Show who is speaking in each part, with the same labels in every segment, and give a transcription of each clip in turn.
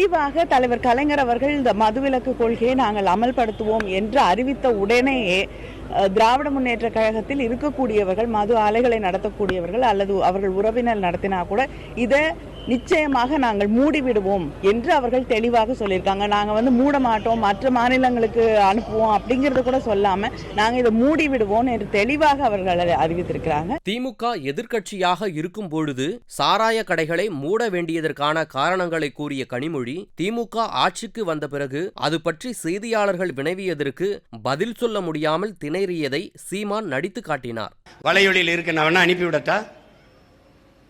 Speaker 1: தெளிவாக தலைவர் கலைஞர் அவர்கள் இந்த மதுவிலக்கு கொள்கையை நாங்கள் அமல்படுத்துவோம் என்று அறிவித்த உடனேயே திராவிட முன்னேற்ற கழகத்தில் இருக்கக்கூடியவர்கள், மது ஆலைகளை நடத்தக்கூடியவர்கள் அல்லது அவர்கள் உறவினர் நடத்தினா கூட இதை நிச்சயமாக நாங்கள் மூடிவிடுவோம் என்று அவர்கள் தெளிவாக சொல்லியிருக்காங்க. நாங்கள் மூட மாட்டோம், மற்ற மாநிலங்களுக்கு அனுப்புவோம் அப்படிங்கறத கூட சொல்லாம நாங்கள் இதை மூடிவிடுவோம் என்று தெளிவாக அவர்கள் அறிவித்திருக்கிறாங்க.
Speaker 2: திமுக எதிர்க்கட்சியாக இருக்கும் பொழுது சாராய கடைகளை மூட வேண்டியதற்கான காரணங்களை கூறிய கனிமொழி, திமுக ஆட்சிக்கு வந்த பிறகு அது பற்றி செய்தியாளர்கள் வினவியதற்கு பதில் சொல்ல முடியாமல் திணறியதை சீமான் நடித்து காட்டினார்.
Speaker 3: வலையொலியில் இருக்க நான் அனுப்பிவிடட்டா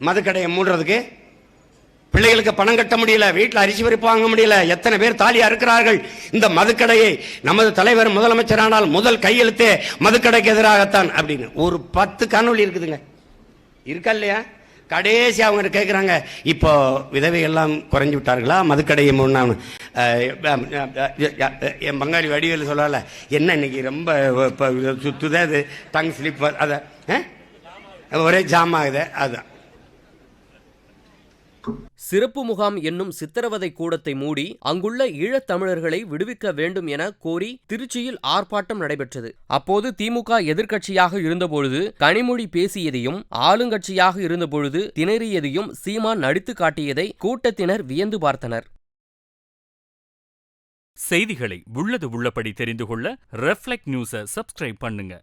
Speaker 3: மதுக்கடையை மூடுறதுக்கு? பிள்ளைகளுக்கு பணம் கட்ட முடியல, வீட்டில் அரிசி பருப்பு வாங்க முடியல, எத்தனை பேர் தாலியா இருக்கிறார்கள். இந்த மதுக்கடையை நமது தலைவர் முதலமைச்சரானால் முதல் கையெழுத்தே மதுக்கடைக்கு எதிராகத்தான் அப்படின்னு ஒரு 10 காணொலி இருக்குதுங்க. இருக்கா இல்லையா? கடைசி அவங்க கேட்குறாங்க, இப்போ விதவை எல்லாம் குறைஞ்சி விட்டார்களா மதுக்கடையை மூணு? என் பங்காளி வடிவேல் சொல்லல, என்ன இன்னைக்கு ரொம்ப சுத்துதே, அது டங் ஸ்லிப், அதை ஒரே ஜாம் ஆகுது. அதுதான்
Speaker 2: சிறப்பு முகாம் என்னும் சித்திரவதை கூடத்தை மூடி அங்குள்ள ஈழத்தமிழர்களை விடுவிக்க வேண்டும் என கோரி திருச்சியில் ஆர்ப்பாட்டம் நடைபெற்றது. அப்போது திமுக எதிர்க்கட்சியாக இருந்தபொழுது கனிமொழி பேசியதையும், ஆளுங்கட்சியாக இருந்தபொழுது திணறியதையும் சீமான் நடித்து காட்டியதை கூட்டத்தினர் வியந்து பார்த்தனர்.
Speaker 4: செய்திகளை உள்ளது உள்ளபடி தெரிந்து கொள்ள ரெஃப்ளெக்ட் நியூஸை சப்ஸ்கிரைப் பண்ணுங்க.